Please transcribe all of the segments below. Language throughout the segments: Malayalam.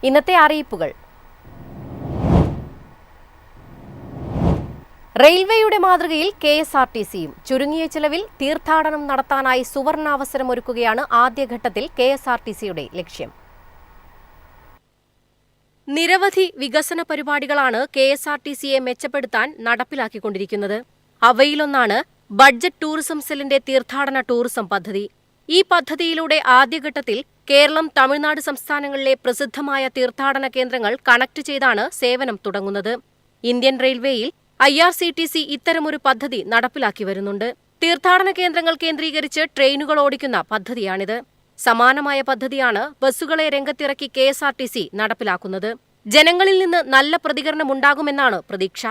ഇന്നത്തെ അറിയിപ്പുകൾ. റെയിൽവേയുടെ മാതൃകയിൽ KSRTCയും ചുരുങ്ങിയ ചെലവിൽ തീർത്ഥാടനം നടത്താനായി സുവർണാവസരമൊരുക്കുകയാണ് ആദ്യഘട്ടത്തിൽ KSRTCയുടെ ലക്ഷ്യം. നിരവധി വികസന പരിപാടികളാണ് KSRTCയെ മെച്ചപ്പെടുത്താൻ നടപ്പിലാക്കിക്കൊണ്ടിരിക്കുന്നത്. അവയിലൊന്നാണ് ബഡ്ജറ്റ് ടൂറിസം സെല്ലിന്റെ തീർത്ഥാടന ടൂറിസം പദ്ധതി. ഈ പദ്ധതിയിലൂടെ ആദ്യഘട്ടത്തിൽ കേരളം, തമിഴ്നാട് സംസ്ഥാനങ്ങളിലെ പ്രസിദ്ധമായ തീർത്ഥാടന കേന്ദ്രങ്ങൾ കണക്ട് ചെയ്താണ് സേവനം തുടങ്ങുന്നത്. ഇന്ത്യൻ റെയിൽവേയിൽ IRCTC ഇത്തരമൊരു പദ്ധതി നടപ്പിലാക്കി വരുന്നുണ്ട്. തീർത്ഥാടന കേന്ദ്രങ്ങൾ കേന്ദ്രീകരിച്ച് ട്രെയിനുകൾ ഓടിക്കുന്ന പദ്ധതിയാണിത്. സമാനമായ പദ്ധതിയാണ് ബസ്സുകളെ രംഗത്തിറക്കി KSRTC നടപ്പിലാക്കുന്നത്. ജനങ്ങളിൽ നിന്ന് നല്ല പ്രതികരണമുണ്ടാകുമെന്നാണ് പ്രതീക്ഷ.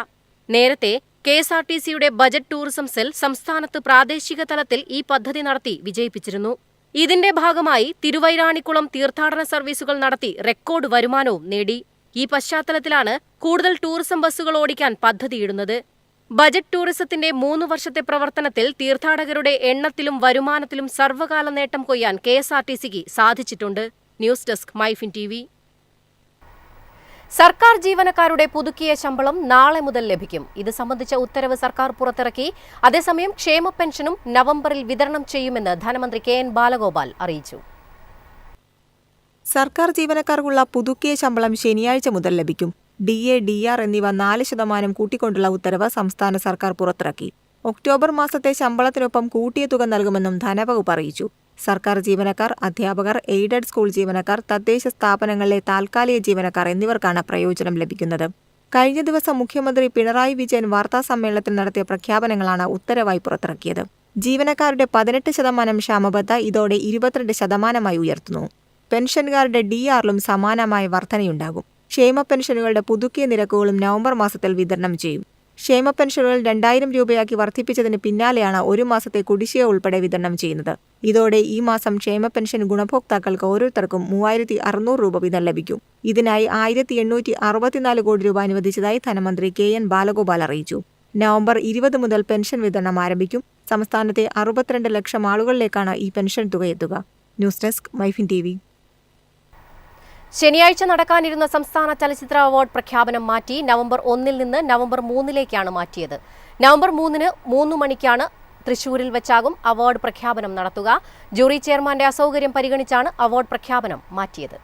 നേരത്തെ KSRTCയുടെ ബജറ്റ് ടൂറിസം സെൽ സംസ്ഥാനത്ത് പ്രാദേശിക തലത്തിൽ ഈ പദ്ധതി നടത്തി വിജയിപ്പിച്ചിരുന്നു. ഇതിന്റെ ഭാഗമായി തിരുവൈരാണിക്കുളം തീർത്ഥാടന സർവീസുകൾ നടത്തി റെക്കോർഡ് വരുമാനവും നേടി. ഈ പശ്ചാത്തലത്തിലാണ് കൂടുതൽ ടൂറിസം ബസ്സുകൾ ഓടിക്കാൻ പദ്ധതിയിടുന്നത്. ബജറ്റ് ടൂറിസത്തിന്റെ 3 വർഷത്തെ പ്രവർത്തനത്തിൽ തീർത്ഥാടകരുടെ എണ്ണത്തിലും വരുമാനത്തിലും സർവ്വകാല നേട്ടം കൊയ്യാൻ KSRTCക്ക് സാധിച്ചിട്ടുണ്ട്. News desk MyFin TV. സർക്കാർ ജീവനക്കാരുടെ പുതുക്കിയ ശമ്പളം നാളെ മുതൽ ലഭിക്കും. ഇത് സംബന്ധിച്ച ഉത്തരവ് സർക്കാർ പുറത്തിറക്കി. അതേസമയം ക്ഷേമ പെൻഷനും നവംബറിൽ വിതരണം ചെയ്യുമെന്ന് ധനമന്ത്രി KN ബാലഗോപാൽ അറിയിച്ചു. സർക്കാർ ജീവനക്കാർക്കുള്ള പുതുക്കിയ ശമ്പളം ശനിയാഴ്ച മുതൽ ലഭിക്കും. DA, DR എന്നിവ 4% കൂട്ടിക്കൊണ്ടുള്ള ഉത്തരവ് സംസ്ഥാന സർക്കാർ പുറത്തിറക്കി. ഒക്ടോബർ മാസത്തെ ശമ്പളത്തിനൊപ്പം കൂട്ടിയ തുക നൽകുമെന്നും ധനവകുപ്പ് അറിയിച്ചു. സർക്കാർ ജീവനക്കാർ, അധ്യാപകർ, എയ്ഡഡ് സ്കൂൾ ജീവനക്കാർ, തദ്ദേശ സ്ഥാപനങ്ങളിലെ താൽക്കാലിക ജീവനക്കാർ എന്നിവർക്കാണ് പ്രയോജനം ലഭിക്കുന്നത്. കഴിഞ്ഞ ദിവസം മുഖ്യമന്ത്രി പിണറായി വിജയൻ വാർത്താസമ്മേളനത്തിൽ നടത്തിയ പ്രഖ്യാപനങ്ങളാണ് ഉത്തരവായി പുറത്തിറക്കിയത്. ജീവനക്കാരുടെ 18% ക്ഷാമബത്ത ഇതോടെ 22% ഉയർത്തുന്നു. പെൻഷൻകാരുടെ DRലും സമാനമായ വർധനയുണ്ടാകും. ക്ഷേമ പെൻഷനുകളുടെ പുതുക്കിയ നിരക്കുകളും നവംബർ മാസത്തിൽ വിതരണം ചെയ്യും. ക്ഷേമ പെൻഷനുകൾ 2000 രൂപയാക്കി വർദ്ധിപ്പിച്ചതിന് പിന്നാലെയാണ് 1 മാസത്തെ കുടിശ്ശിക ഉൾപ്പെടെ വിതരണം ചെയ്യുന്നത്. ഇതോടെ ഈ മാസം ക്ഷേമ പെൻഷൻ ഗുണഭോക്താക്കൾക്ക് ഓരോരുത്തർക്കും 3600 രൂപ വീതം ലഭിക്കും. ഇതിനായി 1864 കോടി രൂപ അനുവദിച്ചതായി ധനമന്ത്രി KN ബാലഗോപാൽ അറിയിച്ചു. നവംബർ 20 മുതൽ പെൻഷൻ വിതരണം ആരംഭിക്കും. സംസ്ഥാനത്തെ 62 ലക്ഷം ആളുകളിലേക്കാണ് ഈ പെൻഷൻ തുക എത്തുക. News desk MyFin TV. ശനിയാഴ്ച നടക്കാനിരുന്ന സംസ്ഥാന ചലച്ചിത്ര അവാർഡ് പ്രഖ്യാപനം മാറ്റി നവംബർ 1 നിന്ന് നവംബർ 3 മാറ്റിയത്. നവംബർ 3 3 മണിക്കാണ് തൃശൂരിൽ വെച്ചാകും അവാർഡ് പ്രഖ്യാപനം നടത്തുക. ജൂറി ചെയർമാന്റെ അസൗകര്യം പരിഗണിച്ചാണ് അവാർഡ് പ്രഖ്യാപനം മാറ്റിയത്.